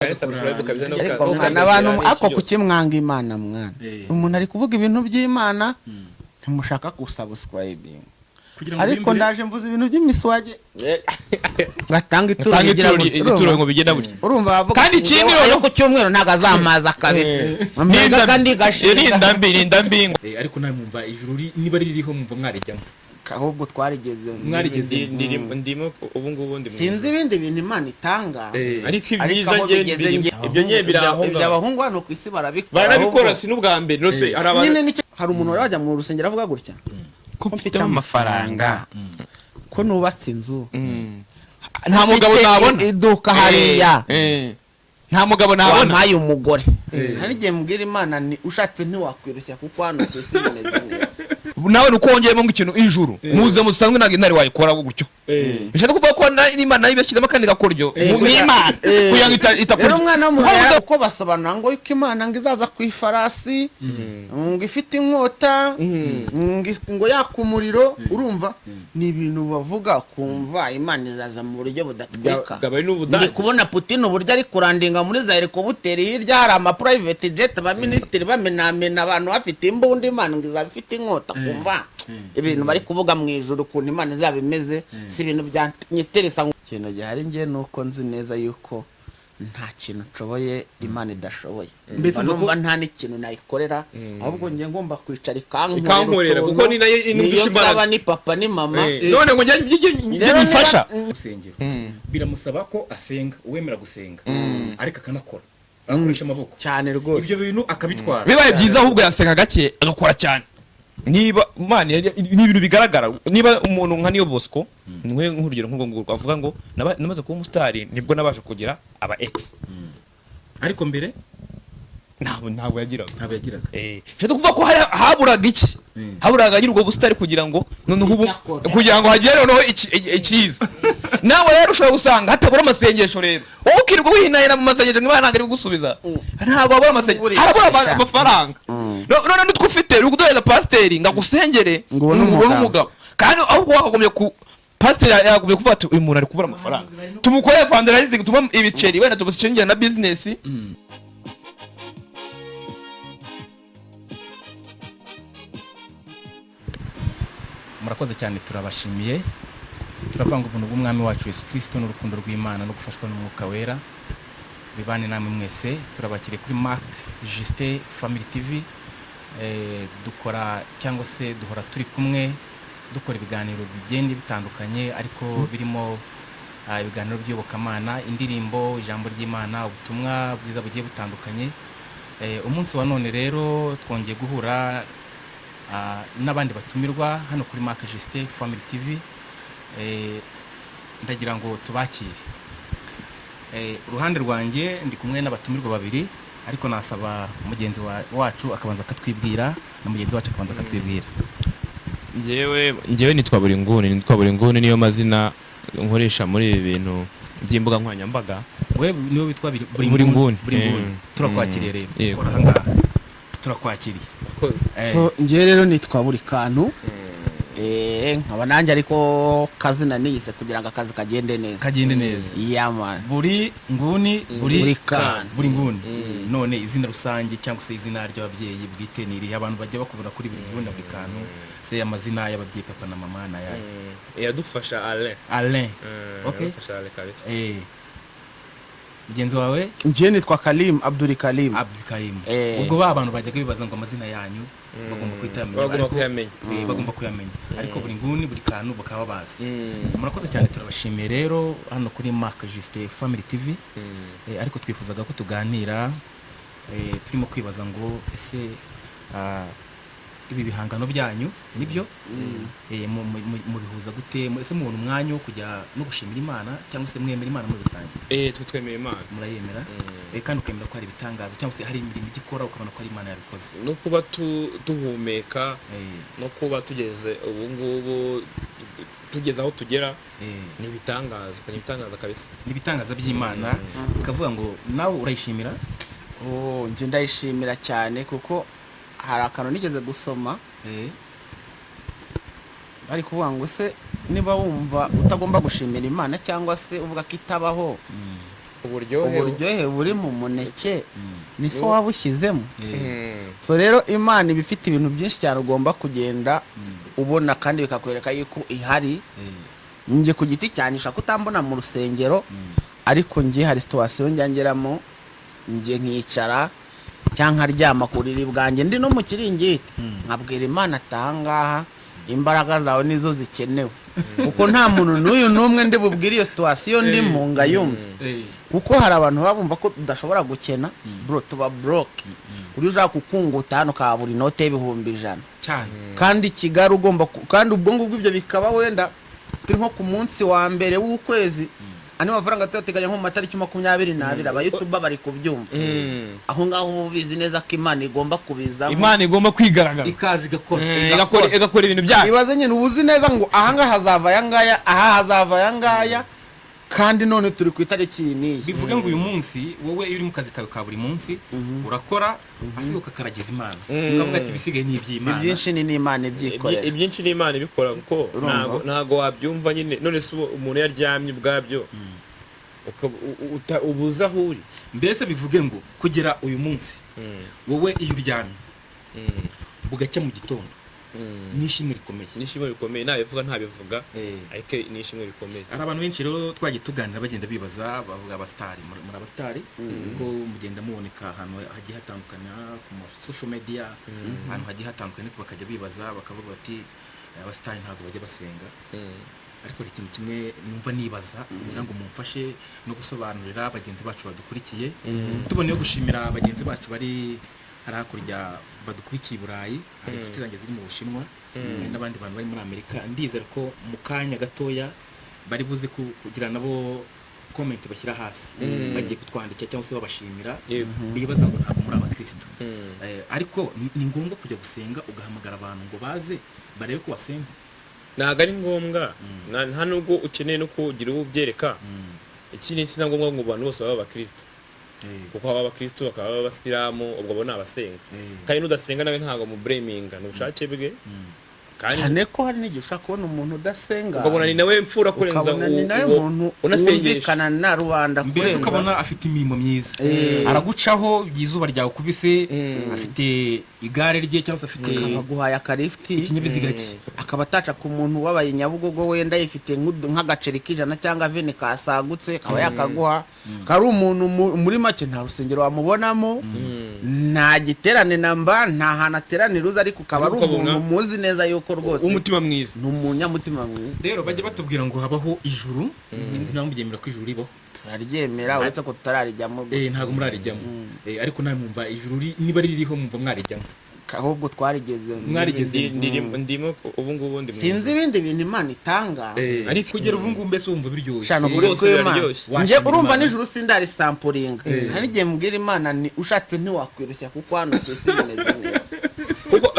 ariko mwana abantu ako kukimwanga Imana mwana umuntu ari kuvuga ibintu by'Imana ntimushaka gusubscribe ariko ndaje mvuze ibintu by'imiswage ngatanga ituro ngo bigenda buri urumva kandi ikindi rero ku cyumweru ntago azamaza kabisa mbega kandi gashinga ndambi ariko nawe mumva ijuru niba ririho mumva mwarijyamo ahubwo twarigeze ndimo ubu ngubu ndi sinzi ibindi bintu Imana itanga ariko ibyiza ibyo nye biraho abahungu hano ku isi barabikora si n'ubwa mbere no se hari umuntu wajya mu rusengero avuga gutya ko mfite amafaranga ko nubatse inzu nta mugabo nabona iduka hariya nta mugabo nabona wampaye umugore hari igihe mbwira Imana ni ushatse ntiwakwirushya kuko hano ku isi bimeze neza nawe nukongeyemo nk'ikintu ijuru muze musanzwe ntabwo intare wayikora gutyo bishaka kuvuga ko n'Imana yibashyizemo kandi gakoryo n'Imana kugira ngo itakora rero umwana w'umuntu uko basobanura ngo yuko Imana ngo izaza ku ifarasi ngo ifite inkota ngo yakumuriro urumva ni ibintu bavuga kumva Imana izaza mu buryo budatwika ndi kubona Putin uburyo ari kurandinga muri za helicopter hirya hari ama private jet ba ministeri bamenamena abantu bafite imbunda Imana ngo izaba ifite inkota kumva ibintu bari kuvuga mu ijuru kuntu Imana izaba imeze si ibintu byanyiteresa ikintu gihari ngiye nuko nzi neza yuko nta kintu nshoboye Imana idashoboye numva nta n'ikintu nayikorera ahubwo ngiye ngomba kwicara ikankorera kuko ni nayo indusha imbaraga ni papa ni mama none ngo njye bifasha urusengero biramusaba ko asenga uwemera gusenga ariko akanakora akoresha amaboko cyane rwose ibyo bintu akabitwara bibaye byiza ahubwo yasenga gake agakora cyane niba Imana ni ibintu bigaragara niba umuntu nka Niyo Bosco nwe nk'urugero nk'ubwo avuga ngo namaze kuba umustar nibwo nabasha kugira aba ex ariko mbere ntabwo yagiraga cyo kuvuga ko haburaga iki haburaga nyir'ubwo bustar kugira ngo noneho kugira ngo hagere noneho ikiza nawe rero ushobora gusanga hatabura amasengesho rero wowe ukirirwa wihinayira mu masengesho Imana ntabwo ari gusubiza ntabwo habura amasengesho harabura amafaranga none nitwe ufite uri kuduhereza pasiteri ngagusengere ngo n'umugabo kandi ahubwo wakagombye ku pasiteri yagombye kuvuga ati uyu muntu ari kubura amafaranga tumukoreye fundraising tuma ibiceri wenda tugushingira na business murakoze cyane turabashimiye turavanga ubuntu bw'umwami wacu Yesu Kristo n'urukundo rw'Imana no gufashwa n'umwuka wera bibane namwe mwese turabakire kuri Mark Justin Family TV dukora cyangwa se duhora turi kumwe dukora ibiganiro bigenda bitandukanye ariko birimo ibiganiro by'ubukamana indirimbo ijambo ry'Imana ubutumwa bwiza bugiye butandukanye umunsi wa none rero twongeye guhura n'abandi batumirwa hano kuri Mark Justin Family TV ndagira ngo tubakire uruhande rwanjye ndi kumwe n'abatumirwa babiri ariko nasaba mugenzi wacu akabanza akatwibwira na mugenzi wacu akabanza akatwibwira njyewe nitwa Buringuni niyo mazina nkoresha muri ibi bintu by'imbuga nkoranyambaga we niwe witwa Buringuni turakwakiriye rero kora hangaha turakwakiriye so njye rero nitwa buri kantu nkaba nanjye ariko kazina niyise kugira ngo akazi kagende neza yamana buri nguni buri nguni none izina rusange cyangwa se izina ry'ababyeyi bwite niri abantu bajya bakubura kuri buri nguni buri kantu se amazina y'ababyeyi papa na mama na yaye yadufasha Alain okay yadufasha Alain kabisa mugenzi wawe njye nitwa Kalim Abdul Kalim ubwo abantu bajyaga bibaza ngo amazina yanyu bagomba kuyamenya ariko buri nguni buri kantu bakaba bazi murakoze cyane turabashimiye rero hano kuri Mark Justin Family TV ariko twifuzaga ko tuganira turimo kwibaza ngo ese ibi bihangano byanyu nibyo mu bihuza gute ese mubona umwanya wo kujya no gushimira Imana cyangwa se mwemera Imana muri rusange twe twemera Imana murayemera kandi ukemera ko hari ibitangaza cyangwa se hari imirimo igikora ukabona ko ari Imana yabikoze no kuba duhumeka no kuba tugeze ubu ngubu tugeze aho tugera ni ibitangaza kabisa ni ibitangaza by'Imana ukavuga ngo nawe urayishimira njye ndayishimira cyane kuko hari akantu nigeze gusoma bari kuvuga ngo se niba wumva utagomba gushimira Imana cyangwa se uvuga ko itabaho uburyohe buri mu muneke ni so wabushyizemo. So rero Imana iba ifite ibintu byinshi cyane ugomba kugenda ubona kandi bikakwereka yuko ihari. Njye ku giti cyane nshaka kutambona mu rusengero, ariko njye hari situation njyangeramo njye nkicara cyangwa aryama ku buriri bwanjye ndi no mu kiringiti nkabwira Imana atangaha imbaraga zawe nizo zikenewe, kuko nta muntu n'uyu n'umwe ndi bubwire iyo situation ndimo ngayumve, kuko hari abantu babumva ko tudashobora gukena bro, tuba broke. Uri ushaka kukunguta hano ka buri note y'ibihumbi 100 cyane, kandi Kigali ugomba kandi ubwo ngubwo ibyo bikaba wenda turi nko ku munsi wa mbere w'ukwezi, ani mafaranga tuyateganya nko mu matariki 22 aba YouTube bari kubyumva. Aho ngaho ubizi neza ko Imana igomba kubizamo, Imana igomba kwigaragaza ikazi igakora ibintu byayo. ibaze nyine ubuzi neza ngo aha ngaha hazava yangaya, aha hazava yangaya, kandi none turi ku itariki niyi. bivuga ngo uyu munsi wowe iyo uri mu kazi kawe ka buri munsi urakora asiga ukakaragiza Imana, ukavuga ati bisigaye ni iby'Imana, ibyinshi ni Imana ibyikorera, ibyinshi ni Imana ibikora, kuko ntago wabyumva nyine. None se umuntu yaryamye ubwabyo ubuza aho uri. mbese bivuge ngo kugera uyu munsi wowe iyo uryamye bugacya mu gitondo nishimwe rikomeye, nishimwe rikomeye, ntabivuga ariko nishimwe rikomeye. hari abantu benshi rero twagiye tuganira bagenda bibaza, bavuga abastari, muri abastari ko mugenda muboneka ahantu hagiye hatandukana ku social media, ahantu hagiye hatandukanye, bakajya bibaza bakavuga bati abastari ntabwo bajya basenga. Ariko hari ikintu kimwe numva nibaza kugira ngo mumfashe no gusobanurira bagenzi bacu badukurikiye, tuboneyeho gushimira bagenzi bacu bari hakurya badukurikiye i Burayi, hari inshuti zanjye ziri mu Bushinwa n'abandi bantu bari muri Amerika. Ndizera ko mu kanya gatoya bari buze kugira nabo comment bashyira hasi bagiye kutwandikira cyangwa se babashimira, bibaza ngo ntabwo muri abakristo, ariko ni ngombwa kujya gusenga ugahamagara abantu ngo baze barebe ko wasenze. Ntabwo ari ngombwa, nta nubwo ukeneye no kugira uwo ubyereka. Ikindi si ngombwa ngo abantu bose baba abakristo, kuko baba abakristo bakaba abasilamu, ubwo bo ni abasenga. Kandi n'udasenga nawe ntabwo mu blaminga, ni ubushake bwe. cyane ko hari n'igihe ushaka kubona umuntu udasenga ukabona ni nawe mfura kurenza umuntu unumvikana na rubanda kurenza, mbese ukabona afite imirimo myiza, aragucaho izuba ryawe kubise, afite igare rye cyangwa se afite akaguhaye akarifti ikinyabiziga cye, akaba ataca ku muntu wabaye Nyabugogo wenda yifite nk'agaceri k'ijana cyangwa vene kasagutse akaba yakaguha. Kari umuntu muri make nta rusengero wamubonamo, nta giterane namba, nta hantu ateranira uza, ariko ukaba ari umuntu muzi neza yuko rwose umutima mwiza, ni umunyamutima mwiza. Rero bajya batubwira ngo habaho ijuru, sinzi nawe mubyemera ko ijuru ribaho. Turaryemera uretse ko tutararijyamo gusa. Ntabwo murarijyamo, ariko nawe mwumva ijuru niba ririho mwumva mwarijyamo. Ahubwo twarigeze ndimo ubu ngubu ndi sinzi ibindi bintu Imana itanga, ariko kugera ubu ngubu mbese wumva biryoshye. Shano kuri Imana nje urumva nijuru sindari sampling, hari igihe mbwira Imana ni ushatse ntiwakwirushya kuko hano kwisi bimeze neza. Kuko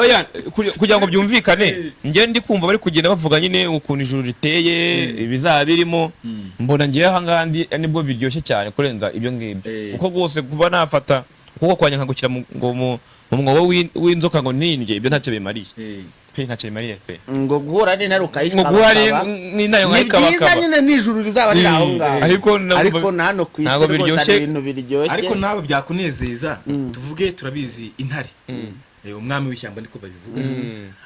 kugira ngo byumvikane ngiye ndi kumva bari kugenda bavuga nyine ukuntu ijuru riteye ibizaba birimo, mbona ngiye aha nibwo biryoshye cyane kurenza ibyo ngibyo, kuko rwose kuba nafata kuko kwanya nkagukira mu mwobo w'inzoka ngo nindye, ibyo ntacyo bimariye pe, ntacyo bimariye pe, ngo guhura n'intare ukayikaba, ngo guhura n'intare ukayikaba, ni byiza nyine nijuru rizaba riri aho ngaho, ariko nano ku isi rwose ibintu biryoshye. Ariko nawe byakunezeza, tuvuge turabizi intare, umwami w'ishyamba niko babivuga,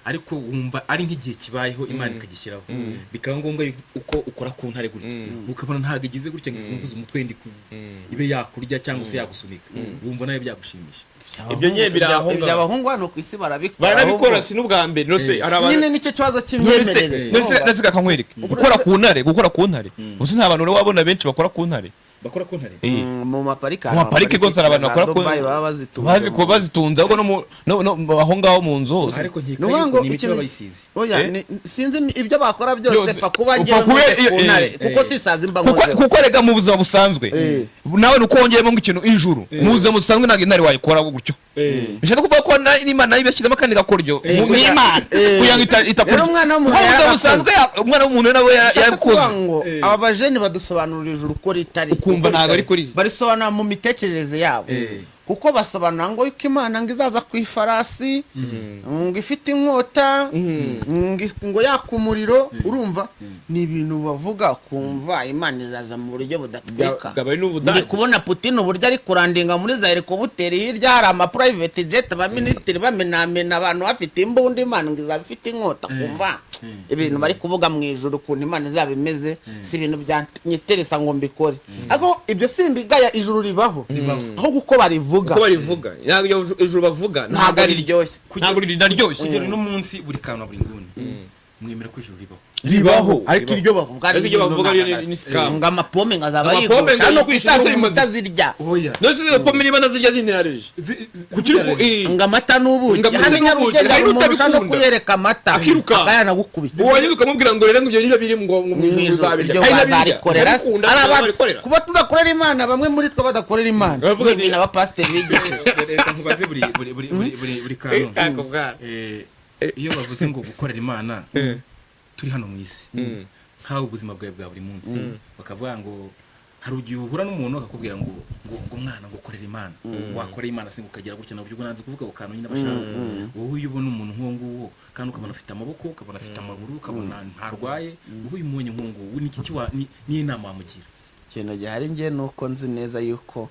ariko wumva ari nk'igihe kibayeho Imana ikagishyiraho, bikaba ngombwa uko ukora ku ntare gutya, ukabona ntabwo igize gutya ngo izunguze umutwe ibe yakurya cyangwa se yagusunika, wumva nawe byagushimisha. Ibyo nyine ibyo abahungu hano ku isi barabikora, si n'ubwa mbere. Nose nyine nicyo kibazo cy'imyemerere. Nose kakanywereka gukora ku ntare, uzi nta bantu wabona benshi bakora ku ntare, bakora ku ntare mu maparike, rwose hari abantu bakora ku ntare bazitunze, ahubwo no aho ngaho mu nzu hose. Ariko nkiko ni ikintu bayisize, oya sinzi ibyo bakora byose fa kuba ngiye ku ntare, kuko sisaza imbangoze, kuko rega mu buzima busanzwe nawe nuko wongeyemo ngo ikintu ijuru mu buzima busanzwe ntabwo intare wayikora gutyo. Bishaka kuvuga ko n'Imana yibashyizemo kandi gakoryo ni Imana kugira ngo itakurya. Umwana w'umuntu nawe yarakoze ngo aba bajeni badusobanurira ijuru ko ritari, ukumva ntabwo ari kuri barisobanura mu mitekerereze yabo. kuko basobanura ngo yuko imana ngo izaza ku ifarasi ngo ifite inkota ngo yaka umuriro urumva ni ibintu bavuga kumva imana izaza mu buryo budatwika ndi kubona Putin uburyo ari kurandinga muri za helikopteri hirya hari ama private jet abaminisitiri bamenamena abantu bafite imbunda imana ngo izaba ifite inkota kumva ibintu bari kuvuga mu ijuru ukuntu imana izaba imeze si ibintu byanyiteresa ngo mbikore ariko ibyo simbigaya ijuru ribaho aho uko barivuga ijuru bavuga ntabwo ari ryoshye ntabwo rinaryoshye kugera no munsi buri kantu buri nguni mwemera ko ijuru ribaho ariko iryo bavuga ni scam ngo amapome ngazaba yigusha no kwisasa mutazirya nose pome niba nazirya zinirareje ngo amata n'ubuki hano nyarugenge umuntu no kuyereka amata akayana gukubita uwanye ukamubwira ngo rero ngo ibyo niba biri ngo mwizabirya bazarikorera kuba tudakorera imana bamwe muri twe badakorera imana ni n'abapasiteri bigisha reka nkubaze buri kantu iyo bavuze ngo gukorera imana turi hano mu isi nk'aho ubuzima bwawe bwa buri munsi bakavuga ngo hari ugiye uhura n'umuntu akakubwira ngo mwana ngo ukorera imana wakorera imana singo ukagera gutya nabyo ubwo nanze kuvuga ukantu nyine bashaka wowe iyo ubona umuntu nk'uwo nguwo kandi ukabona afite amaboko ukabona afite amaguru ukabona ntarwaye wowe uyu umunye nk'uwo nguwo ni iki ni inama wamugira ikintu gihari ngiye nuko nzi neza yuko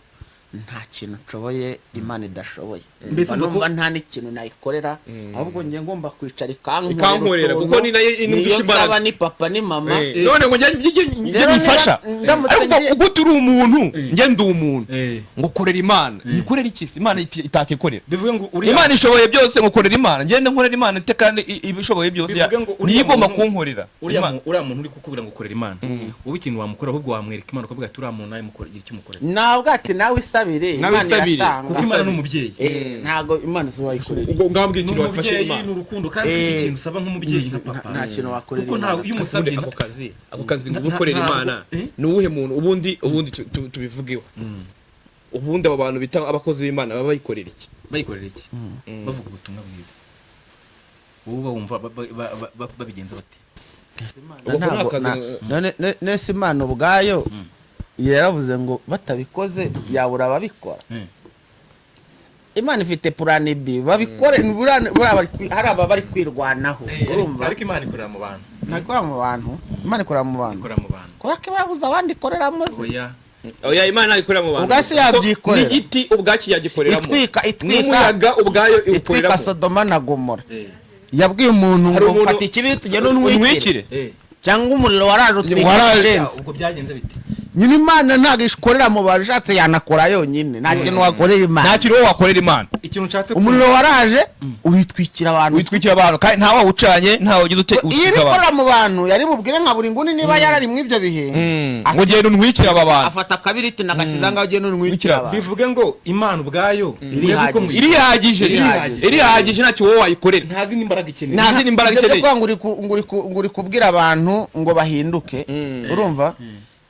nta kintu nshoboye imana idashoboye numva nta n'ikintu nayikorera ahubwo ngiye ngomba kwicara ikankorera kuko ni nayo niyo nsaba ni papa ni mama none ngo njye bifasha ariko uko turi umuntu njye ndi umuntu ngo korera imana nikorera iki imana itakikorera bivuga ngo imana ishoboye byose ngo korera imana njye nkorera imana ite kandi ibishoboye byose niyo igomba kunkorera uriya muntu uri kukubwira ngo korera imana wowe ikintu wamukora ahubwo wamwereka imana ukavuga ati uriya muntu nawe mukorera icyo umukorera nabwo ati nawe imana iratanga kuko imana n'umubyeyi ntago imana ziwayikorera ubwo ngambwe ikintu wafashe imana n'urukundo kandi ikintu usaba nk'umubyeyi nka papa nta kintu wakorera kuko ntawe iyo umusabye ako kazi ngo gukorera imana ni uwuhe muntu ubundi tubivugeho ubundi abo bantu bita abakozi b'imana baba bayikorera iki bavuga ubutumwa bwiza wowe bumva babigenza bati nese imana ubwayo yaravuze ngo batabikoze yabura ababikora imana ifite plan B babikore hari aba bari kwirwanaho urumva ariko imana ikorera mu bantu imana ikorera mu bantu kubera ko babuze abandi ikoreramo oya imana ikorera mu bantu ubwasi yabyikorera n'igiti ubwaki yagikoreramo itwika ubwayo itwika Sodoma na Gomora yabwiye umuntu ngo fata ikibi tugende unwikire cyangwa umuriro waraje utwika ubwo byagenze bite nyine imana ntabwo ikorera mu bashatse yanakora yonyine nta kintu wakorera imana nta kintu wakorera imana ikintu nshatse umuriro waraje witwikira abantu kandi nta wawucanye nta wagize utwika iyo ikora mu bantu yari bubwire nka buri nguni niba yarari mu ibyo bihe ngo genda unwikire aba bantu afata akabiriti nagashyize ngaho genda unwikire abantu bivuge ngo imana ubwayo irihagije ntacyo wowe wayikorera nta zindi imbaraga ikeneye nta zindi imbaraga ikeneye ngo uri kubwira abantu ngo bahinduke urumva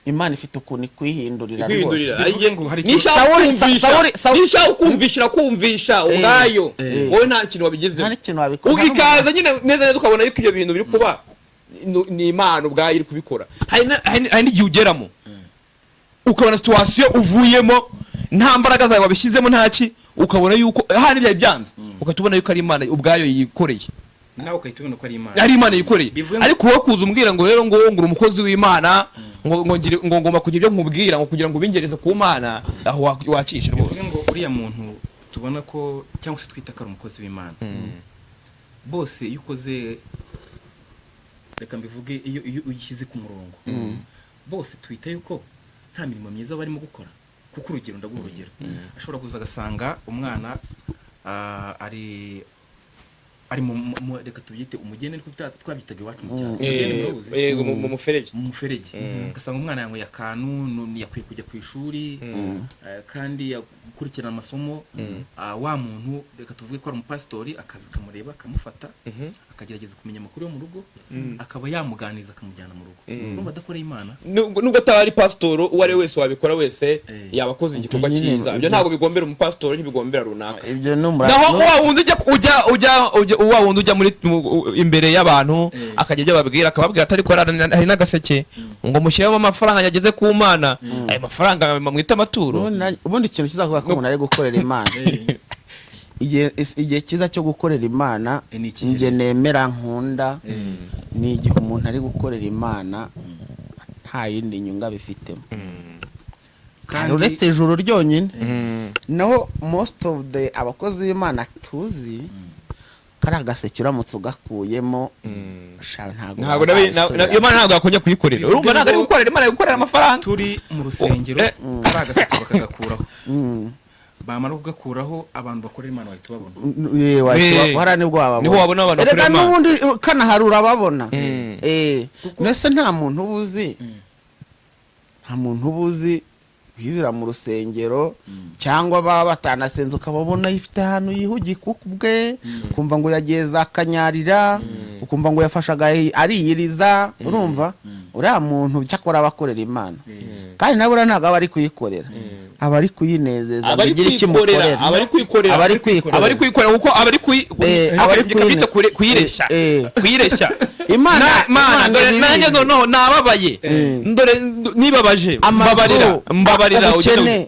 imana ifite ukuntu ikwihindurira rwose nishaka kumvisha ubwayo wowe nta kintu wabigezeho ugikaza nyine neza ukabona yuko ibyo bintu biri kuba ni imana ubwayo iri kubikora hari n'igihe ugeramo ukabona situwasiyo uvuyemo nta mbaraga zawe wabishyizemo ntaki ukabona yuko hari byari byanze ukatubona yuko ari imana ubwayo yikoreye nawe ukahita ubona ko ari imana yikoreye ariko wowe kuza umbwira ngo rero ngo uri umukozi w'imana ngo ngomba kugira ibyo nkubwira ngo kugira ngo ubingereze ku mana aho wakishe rwose ngo uriya muntu tubona ko cyangwa se twita ko ari umukozi w'imana bose iyo ukoze reka mbivuge iyo uyishyize ku murongo bose twita yuko nta mirimo myiza barimo gukora kuko urugero ndaguha urugero ashobora kuza agasanga umwana ari reka tubyite umugeni ariko twabyitaga iwacu mu cyaro mu muferege ugasanga umwana yanyweye akantu yakwiye kujya ku ishuri kandi gukurikirana amasomo wa muntu reka tuvuge ko ari umupasitori akaza akamureba akamufata akagerageza kumenya amakuru yo mu rugo akaba yamuganiza akamujyana mu rugo urumva adakoreye imana nubwo atari pasitoro uwo ari wese wabikora wese yaba akoze igikorwa cyiza ibyo ntabwo bigombera umupasitori ntibigombera runaka ibyo ni naho wa wundi wa wundi ujya muri imbere y'abantu akajya ibyo babwira akababwira atari ko hari n'agaseke ngo mushyiremo amafaranga yageze ku Mana ayo mafaranga mwita amaturo. Ubundi ikintu kizavuga ko umuntu ari gukorera Imana igihe cyiza cyo gukorera Imana njye nemera nkunda ni igihe umuntu ari gukorera Imana nta yindi nyunga bifitemo kandi uretse ijuru ryonyine. Naho most of the abakozi b'Imana tuzi kari agaseke uramutse ugakuyemo ntabwo iyo Mana ntabwo yakongera kuyikorera. Urumva ntabwo ari gukorera Imana, ari gukorera amafaranga. Turi mu rusengero kari agaseke bakagakuraho, bamara kugakuraho abantu bakorera Imana bahita babona. Wahara nibwo wababona. Niho wabona abantu bakorera Imana. N'ubundi kanaharura babona. Nese nta muntu ubuzi bizira mu rusengero cyangwa baba batanasenze ukababona ifite ahantu yihugika ubwe ukumva ngo yagiye za Kanyarira ukumva ngo yafashaga ariyiriza. Urumva uriya muntu cyakora abakorera Imana kandi nabo ntabwo aba ari kuyikorera, aba ari kuyinezeza, abagira ikimukorera, aba ari kuyikorera kuko aba ari kuyireshya Imana. Nanjye no nababaye ndore nibabaje mbabarira ugene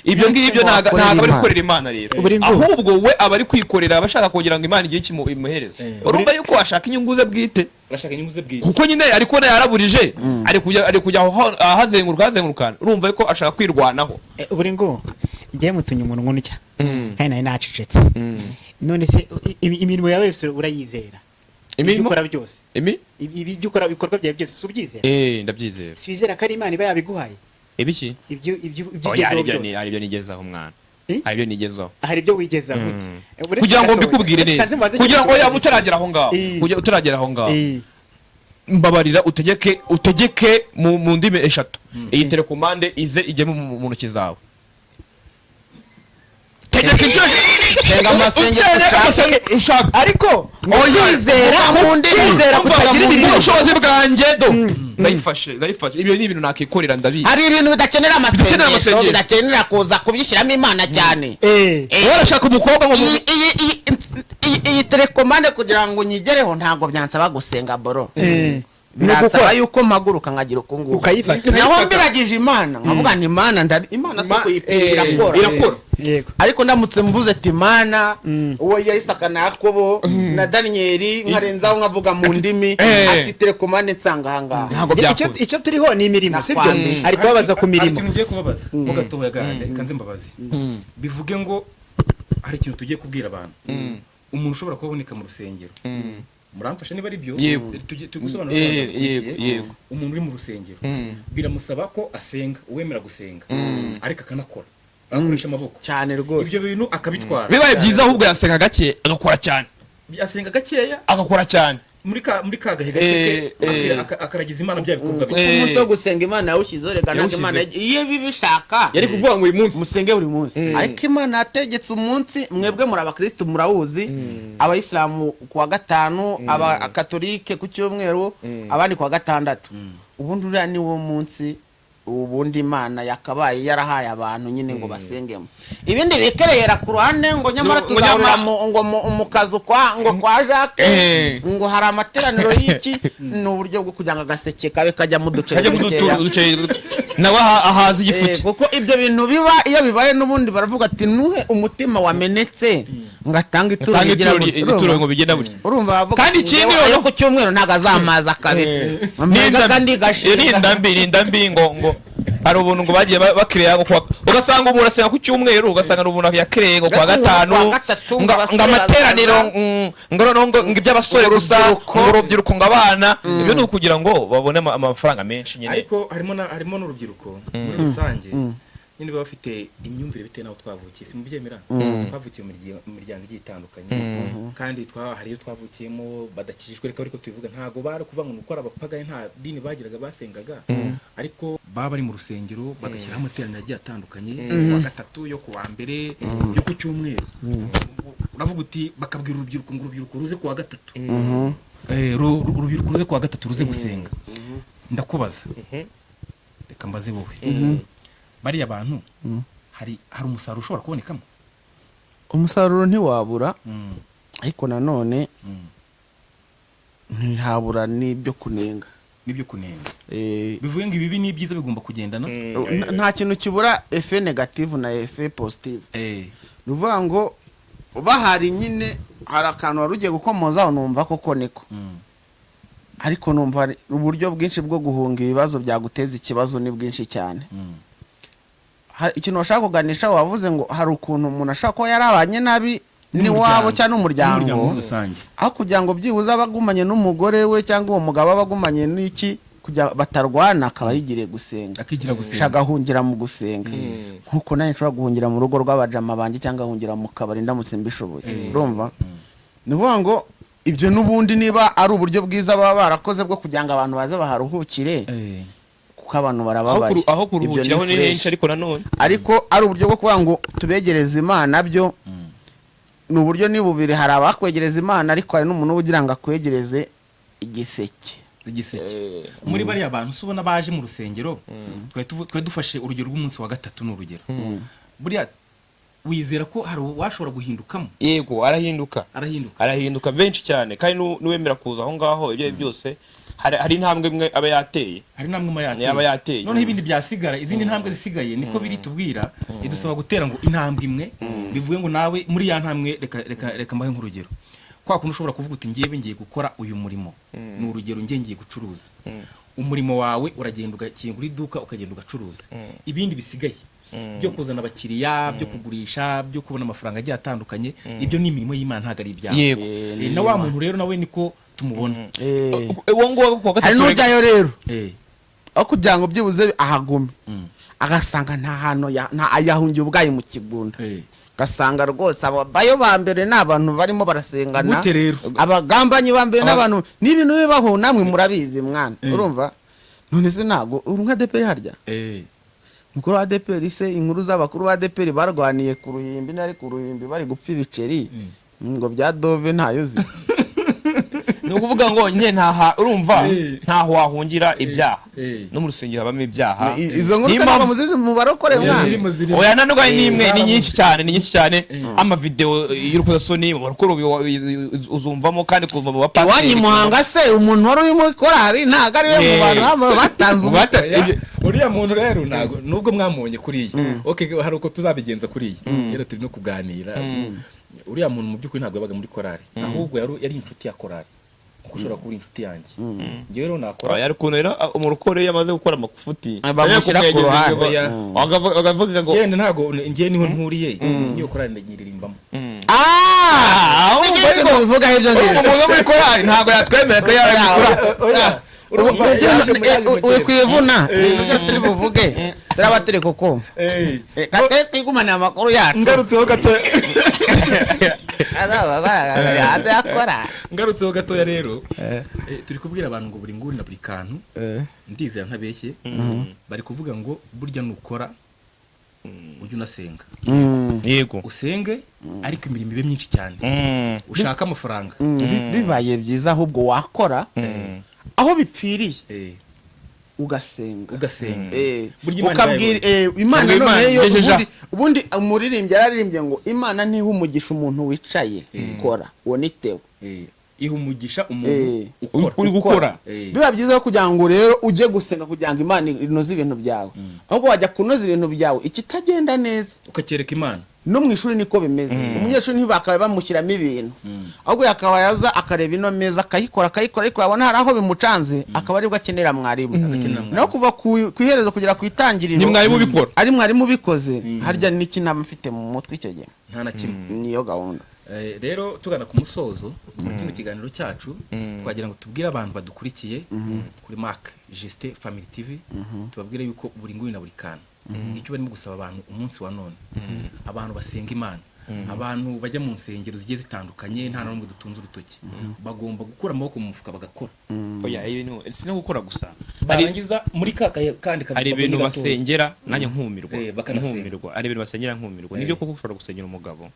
ibyo ngibyo ntabwo ari gukorera Imana rero, ahubwo we aba ari kwikorera abashaka kugira ngo Imana igihe imuhereza. Urumva yuko ashaka inyungu ze bwite, kuko nyine ari kubona yaraburije ari kujya ahazengurukana. Urumva yuko ashaka kwirwanaho. Buri ngo ngiye mutunye umuntu nkunutya kandi nawe nacecetse. None se imirimo yawe yose urayizera? Ibyo ukora byose ibyo ukora bikorwa byawe byose subyizera? Ndabyizera. Si bizera ko ari Imana iba yabiguhaye ibiki ibyo ugezeho byose? Hari ibyo nigezaho mwana, hari ibyo nigezaho, hari ibyo wigezaho kugira ngo mbikubwire neza, kugira ngo yaba utaragera aho ngaho mbabarira utegeke mu ndimi eshatu iyi telekomande ize ijye mu ntoki zawe. Tegeka ibyo senga amasengesho ushaka ariko yizera kutagira ibintu ubushobozi bwanjye ndayifashe. Ibyo ni ibintu nakikorera ndabizi. Hari ibintu bidakenera amasengesho, bidakenera kuza kubishyiramo Imana cyane. Warashaka umukobwa ngo iyi telekomande kugira ngo nyigereho ntabwo byansaba gusenga boro. Birasaba yuko mpaguruka nkagira uko nguko ukayifata. Naho mbiragije Imana nkavuga nti Imana so kuyipira irakora. Yego. Ariko ndamutse mbuze ati Imana uwo Isaka na Yakobo na Danieli nkarenzaho nkavuga mu ndimi ati telekomande nsanga ahangaha. Icyo turiho ni imirimo, sibyo? Ari kubabaza ku mirimo. Ikintu ugiye kubabaza ngo gatoya gande kanze mbabazi. Bivuge ngo hari ikintu tugiye kubwira abantu. Umuntu ushobora kuboneka mu rusengero. Muramfasha niba ari byo tugusobanura. Yego. Umuntu uri mu rusengero biramusaba ko asenga, uwemera gusenga ariko akanakora, akoresha amaboko cyane rwose. Ibyo bintu akabitwara. Bibaye byiza ahubwo yasenga gake agakora cyane, asenga gakeya agakora cyane muri ka gahe gake akaragiza Imana bya bikorwa bye. Umunsi wo gusenga Imana yawushyizeho, rega ntabwo Imana iyo bibishaka yari kuvuga ngo uyu munsi musenge buri munsi, ariko Imana yategetse umunsi. Mwebwe muri abakristo murawuzi, abayisilamu kuwa gatanu, abakatolike ku cyumweru, abandi kuwa gatandatu. Ubundi uriya ni wo munsi ubundi Imana yakabaye yarahaye abantu nyine ngo basengemo. Ibindi bikereyera ku ruhande ngo nyamara tuzahurira ngo mu kazu kwa Jacques ngo hari amateraniro y'iki. Ni uburyo bwo kugira ngo agaseke kabe kajya mu duce nawe ahaza igifuki. Kuko ibyo bintu biba iyo bibaye n'ubundi baravuga ati nuhe umutima wamenetse ngatanga ituro ngo bigenda buri. Urumva bavuga kandi ikindi rero ku cyumweru ntago azamaza kabisa. Kandi Irinda mbi ngo hari ubuntu ngo bagiye bakireya ngo ugasanga umuntu asenga ku cyumweru, ugasanga ubuntu yakireye ngo kwa gatanu ngo amateraniro ngo iby'abasore gusa ngo urubyiruko ngo abana. Ibyo ni ukugira ngo babone amafaranga menshi nyine. Ariko harimo n'urubyiruko muri rusange nyine baba bafite imyumvire bitewe n'aho twavukiye. Si mubyemera twavukiye mu miryango igiye itandukanye kandi hari iyo twavukiyemo badakijijwe, ariko tubivuga ntago bari kuvuga ngo gukora abapagani, nta dini bagiraga basengaga, ariko baba bari mu rusengero bagashyiraho amateraniro agiye atandukanye, kuwa gatatu, yo kuwa mbere, yo ku cyumweru. Uravuga uti bakabwira urubyiruko ngo urubyiruko ruze kuwa gatatu, urubyiruko ruze kuwa gatatu ruze gusenga. Ndakubaza, reka mbaze wowe, bariya bantu hari umusaruro ushobora kubonekamo? Umusaruro ntiwabura, ariko nanone ntihabura n'ibyo kunenga. n'ibyo kunenga Eh, bivuye ngo ibibi n'ibyiza bigomba kugendana. nta kintu kibura efe negative na efe positive. Eh, ni ukuvuga ngo bahari nyine hari akantu wari ugiye gukomozaho numva koko niko, ariko numva hari uburyo bwinshi bwo guhunga ibibazo byaguteza ikibazo ni bwinshi cyane. Ikintu bashaka kuganisha wavuze ngo hari ukuntu umuntu ashaka kuba yarabanye nabi n'iwabo cyangwa n'umuryango muri rusange. aho kugira ngo byibuze abagumanye n'umugore we cyangwa uwo mugabo abagumanye n'iki kugira batarwana akaba yigiriye gusenga, akigira gusenga. shaka ahungira mu gusenga. nkuko nawe nshobora guhungira mu rugo rw'abajama banjye cyangwa ahungira mu kabari ndamutse mbishoboye. urumva ni ukuvuga ngo ibyo n'ubundi niba ari uburyo bwiza baba barakoze bwo kugira ngo abantu baze baharuhukire, kuko abantu barababaye, aho kuruhukiraho ni henshi, ariko nanone ariko ari uburyo bwo kuvuga ngo tubegereze Imana, byo ni uburyo ni bubiri. hari abakwegereza Imana, ariko hari n'umuntu ugira ngo akwegereze igiseke. Muri bariya bantu ubona baje mu rusengero, twari dufashe urugero rw'umunsi wa gatatu, ni urugero. Buriya wizera ko hari uwashobora guhindukamo? yego arahinduka benshi cyane, kandi n'uwemera kuza aho ngaho ibyo byose hari intambwe imwe aba yateye, noneho ibindi byasigara, izindi ntambwe zisigaye niko biri tubwira, idusaba gutera ngo intambwe imwe. bivuye ngo nawe muri ya ntambwe reka mbahe nk'urugero. Kwa kuntu ushobora kuvuga uti ngiye gukora uyu murimo, ni urugero ngiye gucuruza. Umurimo wawe uragenda ugakingura iduka ukagenda ugacuruza, ibindi bisigaye byo kuzana abakiriya, byo kugurisha, byo kubona amafaranga agiye atandukanye, ibyo ni imirimo y'Imana, ntago ari ibyawe. yego na wa muntu rero nawe niko tumubona. uwo nguwo kwa hari gatatu n'ujyayo rero Eh, aho kugira ngo byibuze ahagume, agasanga nta hantu yahungiye ubwayi mu kigunda, gasanga rwose ababayo ba mbere ni abantu barimo barasengana. gute rero? abagambanyi ba mbere n'abantu n'ibintu bibaho, namwe murabizi mwana. urumva none se ntago uri nka ADEPR harya mukuru wa ADEPR se inkuru z'abakuru ba ADEPR barwaniye ku ruhimbi, nari ku ruhimbi bari gupfa ibiceri ngo bya Dove ntayo uzi. ni ukuvuga ngo nyine urumva ntaho wahungira ibyaha, no mu rusengero habamo ibyaha. Izo nkuru ntabwo muzizi mu barokore mwana. oya nanurwaye n'imwe, ni nyinshi cyane. amavideo y'urukozasoni mu barokore uzumvamo, kandi kuva mu bapasiteri. Iwanyu Muhanga se umuntu wari urimo korari ntago ari we mu bantu batanze uriya muntu rero ntago nubwo mwamubonye kuriya, okay, hari uko tuzabigenza kuriya, rero turi no kuganira. Uriya muntu mu by'ukuri ntabwo yabaga muri korari, ahubwo yari inshuti ya korari, kuko ushobora kuba inshuti yanjye. Ngewe rero nakora yari kuntu rero umurokore yamaze gukora amafuti bamushyira ku ruhande, agavuga ngo yenda ntago ngewe niho nturiye, niyo korari ndagiririmbamo. ariko bivuga ibyo ngibyo umuntu muri korari ntabwo yatwemera ko yarabikora. wikwivuna ibintu byose turi buvuge turaba turi kukumva. kate twigumane amakuru yacu. Ngarutseho gato hanze yakora. Ngarutseho gatoya rero, turi kubwira abantu ngo buri nguni na buri kantu, ndizera ntabeshye, bari kuvuga ngo burya nukora ujye unasenga. yego Usenge ariko imirimo ibe myinshi cyane, ushaka amafaranga. bibaye byiza ahubwo wakora aho bipfiriye ugasenga ukabwira Imana. none ubundi umuririmbyi yararirimbye ngo Imana ntiha umugisha umuntu wicaye ukora, uwo ni Theo. Iha umugisha umuntu uri gukora. biba byiza kugira ngo rero ujye gusenga kugira ngo Imana inoze ibintu byawe, ahubwo wajya kunoza ibintu byawe ikitagenda neza ukacyereka Imana. no mu ishuri niko bimeze. umunyeshuri ntibakabaye bamushyiramo ibintu, ahubwo yakaba yaza akareba ino meza akayikora ariko yabona hari aho bimucanze, akaba aribwo akenera mwarimu. naho kuva ku iherezo kugera ku itangiriro ni mwarimu ubikora, ari mwarimu ubikoze, harya n'iki naba mfite mu mutwe icyo gihe nta na kimwe. niyo gahunda. Rero tugana ku musozo muri kino kiganiro cyacu, twagira ngo tubwire abantu badukurikiye kuri Mark Justin Family TV, tubabwire yuko buri nguni na buri kantu icyo barimo gusaba abantu umunsi wa none, abantu basenga Imana, abantu bajya mu nsengero zigiye zitandukanye, nta n'umwe dutunze urutoki, bagomba gukura amaboko mu mufuka bagakora. oya ibintu si no gukora gusa, barangiza muri kandi hari ibintu basengera nanjye nkumirwa, bakanasenga. hari ibintu basengera nkumirwa. nibyo koko ushobora gusengera umugabo,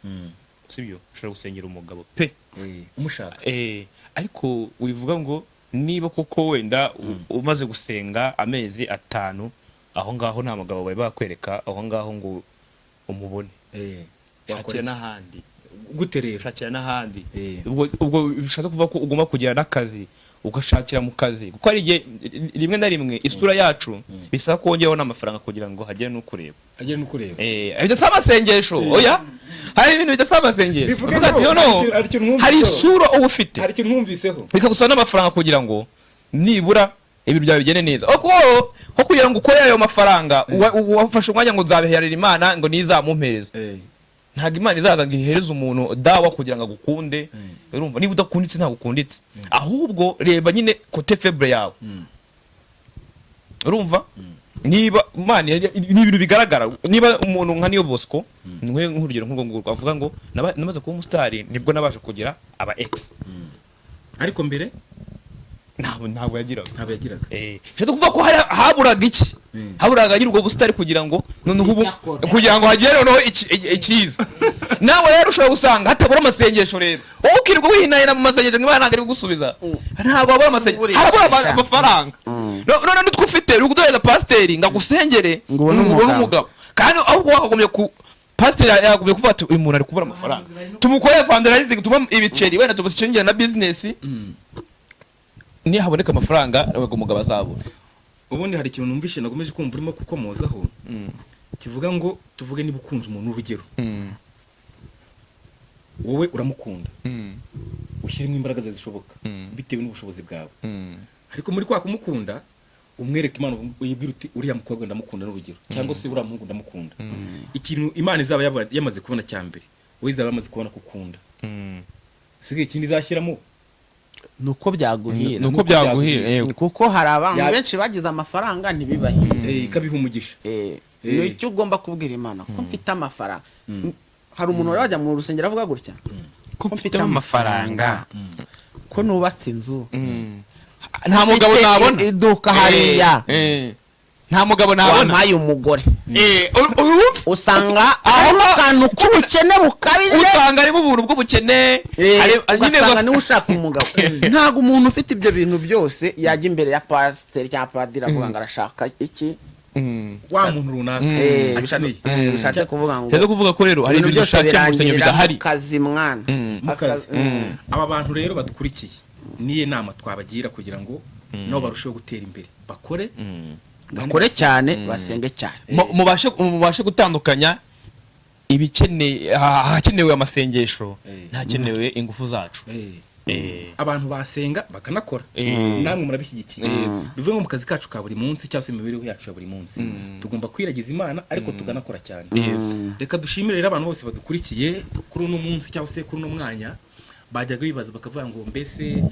sibyo? ushobora gusengera umugabo pe umushaka, ariko wivuga ngo niba koko wenda umaze gusenga amezi 5 aho ngaho nta mugabo bawe bakwereka aho ngaho ngo umubone, shakira n'ahandi. gute rero ushakira n'ahandi Eh. ubwo bishatse kuvuga ko ugomba kugira n'akazi ugashakira mu kazi kuko hari igihe rimwe na rimwe isura yacu bisaba ko wongeraho n'amafaranga kugira ngo hagere n'ukureba agere n'ukureba bidasaba amasengesho oya hari ibintu bidasaba amasengesho bivuga uvuga ati ngo no hari ikintu mwumviseho. hari isura uba ufite hari ikintu mwumviseho bikagusaba n'amafaranga kugira ngo nibura ibintu byawe bigende neza nko kugira ngo ukore ayo mafaranga wafashe umwanya ngo nzabiherera imana ngo nizamumpereza ntabwo imana izaza ngo ihereze umuntu dawa kugira ngo agukunde urumva niba udakunditse ntabwo ukunditse ahubwo reba nyine kote febre yawe urumva niba imana ni ibintu bigaragara niba umuntu nka Niyo Bosco nk'urugero nk'urwo ngurwo avuga ngo namaze kuba umusitari nibwo nabasha kugira aba ex ariko mbere ntabwo yagiraga nshaka kuvuga ko haburaga iki haburaga nyiri ubwo busitari kugira ngo noneho ubu kugira ngo hagere noneho ikiza nawe rero ushobora gusanga hatabura amasengesho rero wowe ukirirwa wihinahina mu masengesho nk'imana ntabwo ari gusubiza ntabwo habura amasengesho harabura amafaranga none nitwe ufite uri kuduhereza pasiteri ngo agusengere ngo ubone umugabo kandi ahubwo wakagombye ku pasiteri yagombye kuvuga ati uyu muntu ari kubura amafaranga tumukorere fundraising tumuhe ibiceri wenda tugushingira na business niyo haboneka amafaranga ntabwo umugabo azabura ubundi hari ikintu numvishe nagomeje kumva urimo kukomozaho kivuga ngo tuvuge niba ukunze umuntu urugero wowe uramukunda ushyiremo imbaraga zishoboka bitewe n'ubushobozi bwawe ariko muri kwa kumukunda umwereka Imana uyibwira uti uriya mukobwa ndamukunda n'urugero cyangwa se uriya muhungu ndamukunda ikintu Imana izaba yamaze kubona cyambere wowe izaba yamaze kubona kukunda sigaye ikindi izashyiramo nuko byaguhira kuko hari abantu benshi bagize amafaranga ntibibahire ikabiha umugisha icyo ugomba kubwira Imana ko mfite amafaranga hari umuntu wajya mu rusengero avuga gutya ko mfite amafaranga ko nubatse inzu nta mugabo nabona iduka hariya nta mugabo nabona wampaye umugore usanga aho kantu k'ubukene bukabije usanga ari ubuntu bw'ubukene ugasanga niwe ushaka umugabo ntabwo umuntu ufite ibyo bintu byose yajya imbere ya pasiteri cyangwa padiri avuga ngo arashaka iki wa muntu runaka bishatse kuvuga ngo kuvuga ko rero hari ibintu dushakira mu rusengero bidahari kazi mwana aba bantu rero badukurikiye niye nama twabagira kugira ngo nabo barusheho gutera imbere bakore cyane basenge cyane mubashe gutandukanya hakenewe amasengesho ntakenewe ingufu zacu abantu basenga bakanakora namwe murabishyigikiye bivuye ngo mu kazi kacu ka buri munsi cyangwa se mu mibereho yacu ya buri munsi tugomba kwiragiza Imana ariko tuganakora cyane reka dushimire rero abantu bose badukurikiye kuri uno munsi cyangwa se kuri uno mwanya bajyaga bibaza bakavuga ngo mbese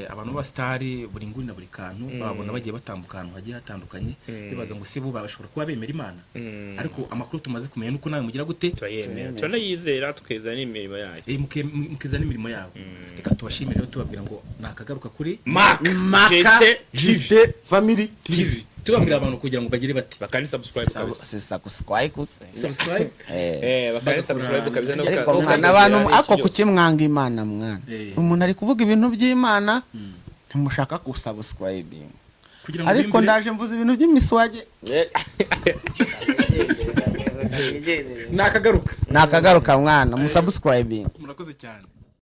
abantu b'abasitari buri nguni na buri kantu babona bagiye batambuka ahantu hagiye hatandukanye bibaza ngo se bo bashobora kuba bemera Imana ariko amakuru tumaze kumenya nuko nawe mugira gute turanayizera tukeza n'imirimo yayo mukeza n'imirimo yawe reka tubashimire rero tubabwira ngo nakagaruka kuri Maka Family TV tubabwira abantu kugira ngo bagire bati bakani subscribe kabisa bakani subscribe kabisa no ariko mwana abantu ako kukimwanga Imana mwana umuntu ari kuvuga ibintu by'Imana ntimushaka gusubscribe ariko ndaje mvuze ibintu by'imiswage nakagaruka mwana musubscribe murakoze cyane.